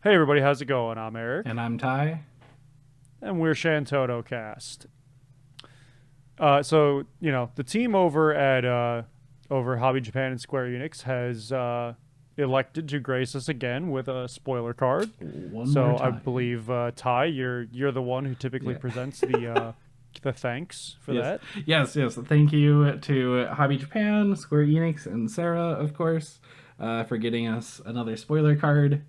Hey everybody, how's it going? I'm Eric, And I'm Ty. and we're Shantottocast. The team over Hobby Japan and Square Enix has elected to grace us again with a spoiler card. One more So I time. believe Ty, you're the one who typically Yeah. presents the thanks for Yes. that. Yes. Thank you to Hobby Japan, Square Enix, and Sarah, of course, for getting us another spoiler card.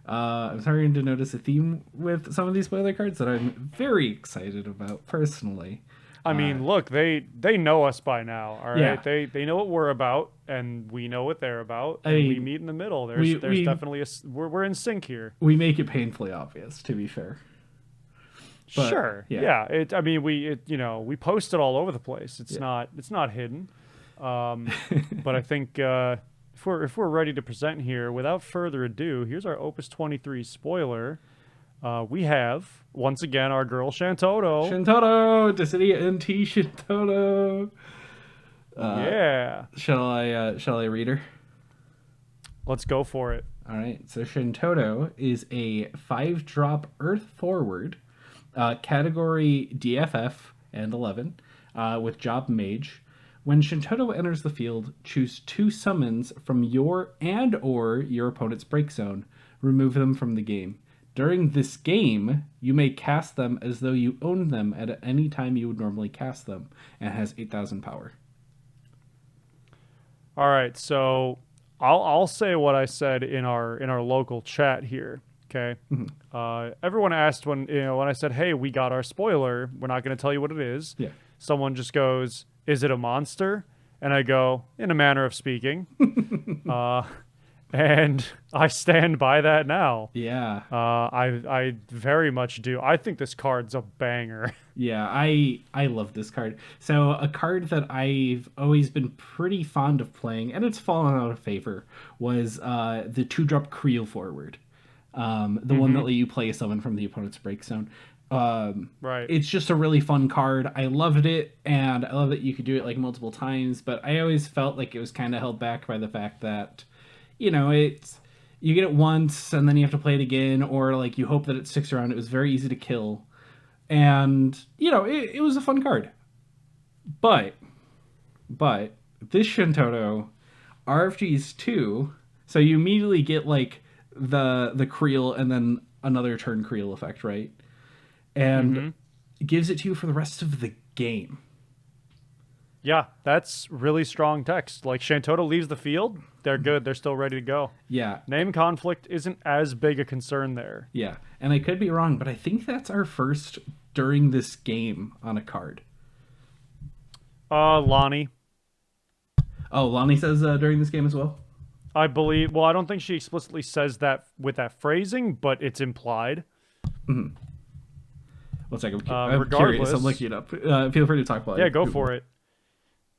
I'm starting to notice a theme with some of these spoiler cards that I'm very excited about personally. I Uh, mean, look, they know us by now, all right? yeah. They know what we're about, and we know what they're about, I and we mean, meet in the middle. we There's we definitely we're in sync here. we make it painfully obvious, to be fair. But Sure. yeah, Yeah. I mean, we post it all over the place. yeah. It's not hidden. But I think if we're ready to present here, without further ado, here's our Opus 23 spoiler. We have once again our girl Shantotto. Shantotto, Dissidia NT Shantotto. Uh, Yeah. shall I read her? Let's go for it. All right. So Shantotto is a 5-drop Earth Forward, category DFF and 11, with Job Mage. When Shantotto enters the field, choose 2 summons from your and/or your opponent's break zone. Remove them from the game. During this game, you may cast them as though you owned them at any time you would normally cast them, and has 8,000 power. All right. So I'll say what I said in our local chat here. Okay. Mhm. Everyone asked when I said, "Hey, we got our spoiler. We're not going to tell you what it is." Yeah. Someone just goes, "Is it a monster?" And I go, "In a manner of speaking." Uh, and I stand by that now. Yeah. I very much do. I think this card's a banger. Yeah, I love this card. So a card that I've always been pretty fond of playing, and it's fallen out of favor, was the 2-drop Creel Forward. The one that Mm-hmm. let you play someone from the opponent's break zone. Um, Right. it's just a really fun card. I loved it, and I love that you could do it like multiple times. But I always felt like it was kind of held back by the fact that, it's you get it once and then you have to play it again, or like you hope that it sticks around. It was very easy to kill, and it was a fun card. But this Shantotto RFGs too, so you immediately get like the Creel and then another turn Creel effect, right? And Mm-hmm. it gives it to you for the rest of the game. Yeah, that's really strong text. Like Shantotto leaves the field, they're good. They're still ready to go. Yeah, Name conflict isn't as big a concern there. yeah. And I could be wrong, but I think that's our first during this game on a card. Lonnie, Oh, Lonnie says during this game as well. I believe. Well, I don't think she explicitly says that with that phrasing, but it's implied. One second, I'm curious. I'm Regardless, looking it up. Feel free to talk about yeah, it. go for it.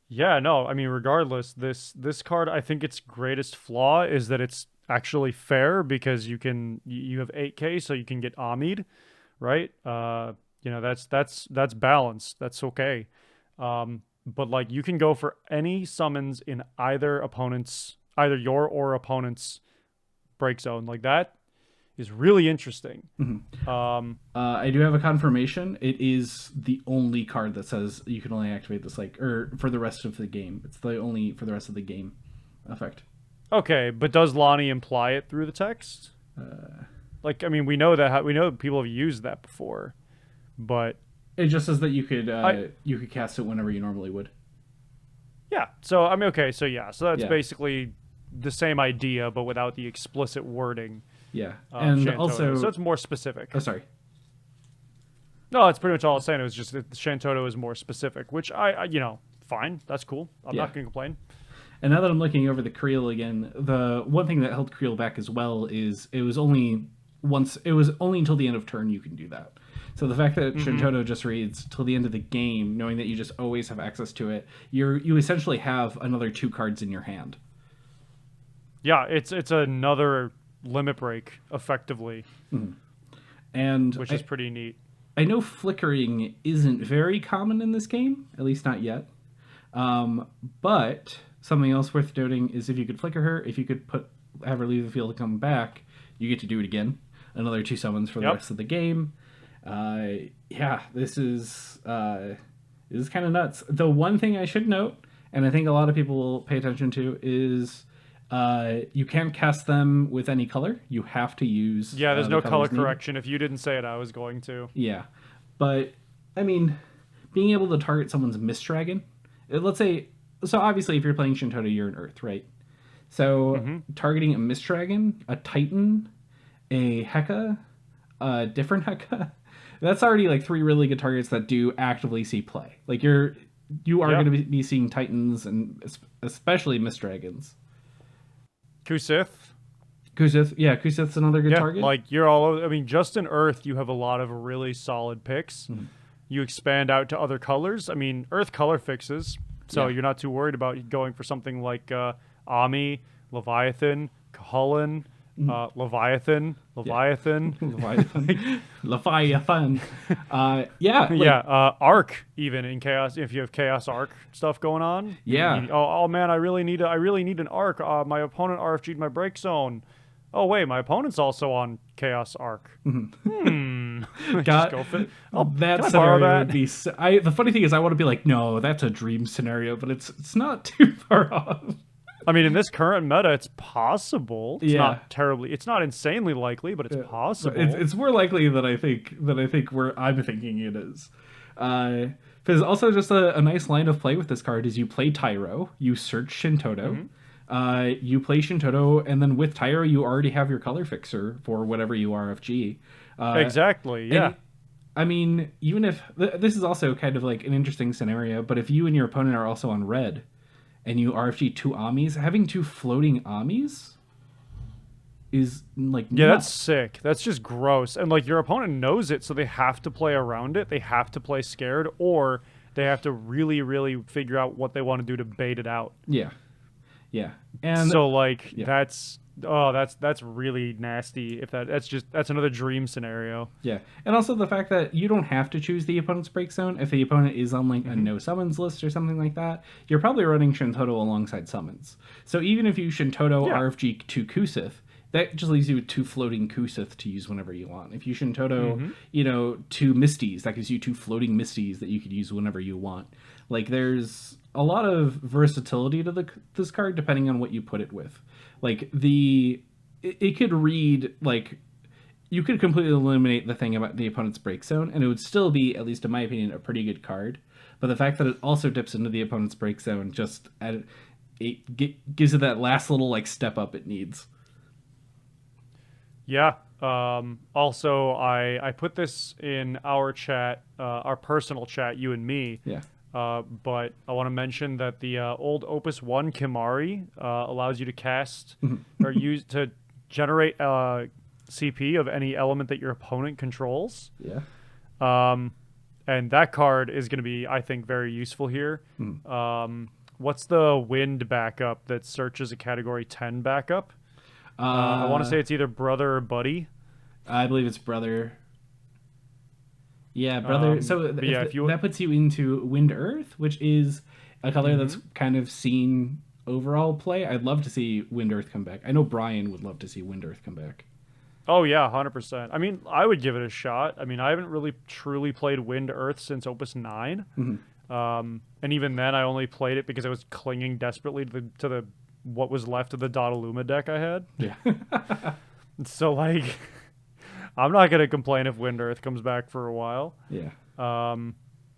Yeah, no, I mean, regardless, this card, I think its greatest flaw is that it's actually fair because you have 8K, so you can get Amid, right? That's balanced. That's okay. But like you can go for any summons in either your or opponent's break zone. Like that is really interesting. Um, I do have a confirmation. It is the only card that says you can only activate this or for the rest of the game. It's the only for the rest of the game effect. okay, but does Lonnie imply it through the text? Like, I mean, we know people have used that before, but It just says that I you could cast it whenever you normally would. yeah. So I mean, okay, so yeah, so that's Yeah, basically the same idea, but without the explicit wording yeah, of and Shantotto. So also, it's more specific. oh sorry, No, that's pretty much all I was saying. It was just that Shantotto is more specific, which fine. That's cool. I'm yeah. not going to complain. And now that I'm looking over the Creel again, the one thing that held Creel back as well is it was only until the end of turn you can do that. So the fact that Hmm. Shantotto just reads till the end of the game, knowing that you just always have access to it, you essentially have another 2 cards in your hand. Yeah, it's another limit break, effectively, And which is pretty neat. I know flickering isn't very common in this game, at least not yet. But something else worth noting is if you could flicker her, if you could have her leave the field and come back, you get to do it again. another 2 summons for the Yep. rest of the game. Yeah, this is kind of nuts. The one thing I should note, and I think a lot of people will pay attention to, is you can't cast them with any color. You have to use Yeah, there's the no color colors needed. correction. If you didn't say it, I was going to. Yeah, but I mean, being able to target someone's Mist Dragon, let's say, so obviously if you're playing Shantotto, you're an Earth, right? So Mm-hmm. targeting a Mist Dragon, a Titan, a Heka, a different Heka, that's already like three really good targets that do actively see play. Like you are Yeah. going to be seeing Titans and especially Mist Dragons. Kusith. Kusith, yeah, Kusith's another good Yeah, target. like you're all over. I mean, just in Earth, you have a lot of really solid picks. Mhm. You expand out to other colors. I mean, Earth color fixes, so Yeah. you're not too worried about going for something like Ami, Leviathan, Kahulan, Leviathan, Yeah. Leviathan. Leviathan. Leviathan. Yeah, Yeah, like, Arc even in Chaos. If you have Chaos Arc stuff going on, yeah. oh man, I really need an Arc. My opponent RFG'd my break zone. Oh wait, my opponent's also on Chaos Arc. Hmm. Just God, go for it. Oh, that can I borrow scenario would that? be. The funny thing is, I want to be like, no, that's a dream scenario, but it's not too far off. I mean, in this current meta, it's possible. It's Yeah, not terribly. It's not insanely likely, but it's yeah. But possible. it's more likely than I think where I'm thinking it is. Because also just a nice line of play with this card is you play Tyro, you search Shantotto, Hmm. you play Shantotto, and then with Tyro you already have your color fixer for whatever you RFG. Uh, Exactly. Yeah. and I mean, even if this is also kind of like an interesting scenario, but if you and your opponent are also on red, and you RFG two Amis, having two floating Amis is like Yeah, that's nuts. sick. That's just gross. And like your opponent knows it, so they have to play around it. They have to play scared, or they have to really, really figure out what they want to do to bait it out. Yeah, yeah, and So like yeah, that's really nasty. If that's another dream scenario. yeah, and also the fact that you don't have to choose the opponent's break zone. If the opponent is on like a Hmm. no summons list or something like that, you're probably running Shantotto alongside summons. So even if you Shantotto Yeah. RFG to Kusith, that just leaves you with two floating Kusith to use whenever you want. If you Shantotto, Hmm. two Misties, that gives you two floating Misties that you could use whenever you want. Like there's a lot of versatility to this card depending on what you put it with. Like it could read like you could completely eliminate the thing about the opponent's break zone, and it would still be, at least in my opinion, a pretty good card. But the fact that it also dips into the opponent's break zone gives it that last little like step up it needs. Yeah. Also, I put this in our chat, our personal chat, you and me. Yeah. But I want to mention that the old Opus One Kimari allows you to cast or use to generate CP of any element that your opponent controls. Yeah. Um, and that card is going to be, I think, very useful here. What's the wind backup that searches a category 10 backup? I want to Uh, say it's either brother or buddy. I believe it's brother. Yeah, brother. So But yeah, if you that puts you into Wind Earth, which is a color that's Mhm. kind of seen overall play. I'd love to see Wind Earth come back. I know Brian would love to see Wind Earth come back. Oh yeah, 100%. I mean, I would give it a shot. I mean, I haven't really truly played Wind Earth since Opus 9. Mhm. And even then I only played it because I was clinging desperately to the what was left of the Dottaluma deck I had. Yeah. So like I'm not going to complain if Wind Earth comes back for a while. Yeah. Um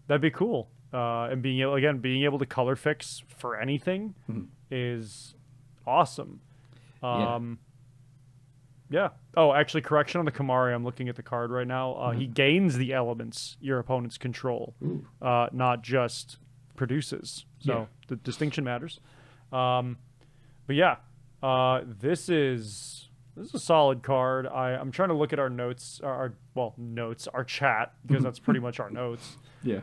that'd be cool. And being able to color fix for anything Mhm. is awesome. Yeah. Um Yeah. Oh, actually, correction on the Kamari. I'm looking at the card right now. He gains the elements your opponent's control, Ooh. not just produces. So Yeah. the distinction matters. Um, but yeah, this is a solid card. I'm trying to look at our notes, notes, our chat because that's pretty much our notes. Yeah.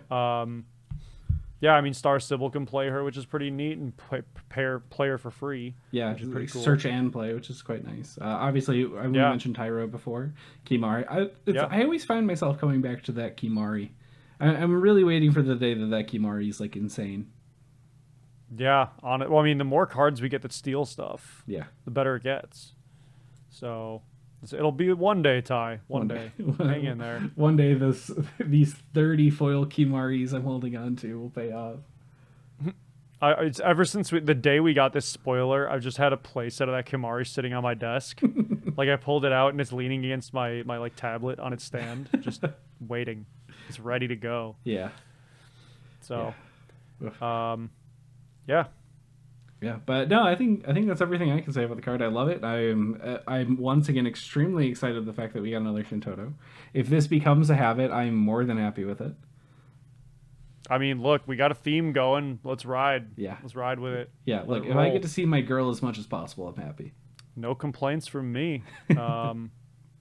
Yeah, I mean Star Sybil can play her, which is pretty neat, and play her for free, Yeah, which is pretty cool. search and play, which is quite nice. Obviously, we Yeah. mentioned Tyro before. Kimari. Yeah. I always find myself coming back to that Kimari. I'm really waiting for the day that Kimari is like insane. Yeah, on it. Well, I mean, the more cards we get that steal stuff, Yeah. the better it gets. So, It'll be one day, Ty. One One day, day. Hang in there. one day, these 30 foil Kimaris I'm holding on to will pay off. It's ever since the day we got this spoiler, I've just had a playset of that Kimari sitting on my desk. Like I pulled it out and it's leaning against my like tablet on its stand, just waiting. It's ready to go. Yeah, yeah. So, Oof. um, yeah. Yeah, but no, I think that's everything I can say about the card. I love it. I'm once again extremely excited the fact that we got another Shantotto. If this becomes a habit, I'm more than happy with it. I mean, look, we got a theme going. Let's ride. Yeah, Let's ride with it. yeah. Let Like it if I get roll. to see my girl as much as possible, I'm happy. No complaints from me.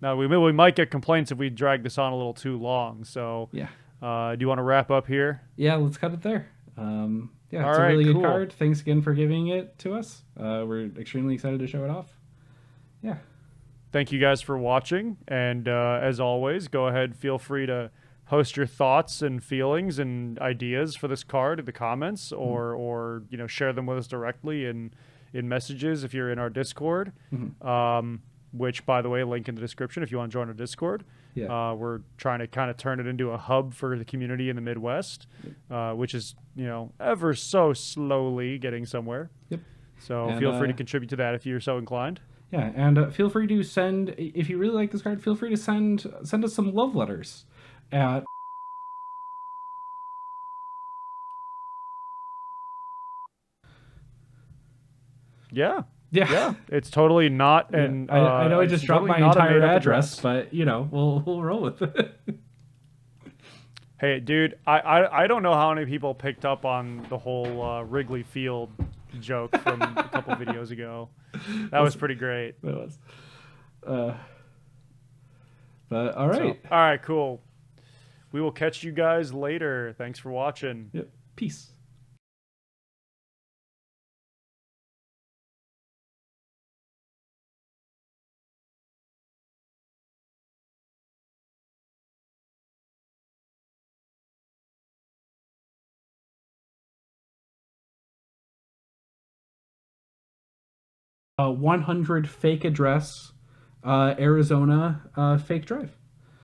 Now we might get complaints if we drag this on a little too long. So, Yeah, do you want to wrap up here? yeah. Let's cut it there. Yeah, All it's a right, really good cool. card. Thanks again for giving it to us. We're extremely excited to show it off. Yeah, Thank you guys for watching, and as always, go ahead, feel free to post your thoughts and feelings and ideas for this card in the comments, mm-hmm. or share them with us directly in messages if you're in our Discord. Mm-hmm. Which, by the way, link in the description if you want to join our Discord. Yeah, We're trying to kind of turn it into a hub for the community in the Midwest, which is ever so slowly getting somewhere. yep. So And feel free to contribute to that if you're so inclined. yeah, and feel free to send if you really like this card. Feel free to send us some love letters at Yeah, yeah. yeah, it's totally not Yeah, I know I it's just dropped totally my not a entire made up address, address. but we'll roll with it. Hey, dude, I don't know how many people picked up on the whole Wrigley Field joke from a couple videos ago. That was pretty great. That was. Uh, but all So, right. all right, cool. We will catch you guys later. Thanks for watching. Yep. Peace. A 100 fake address, Arizona fake drive.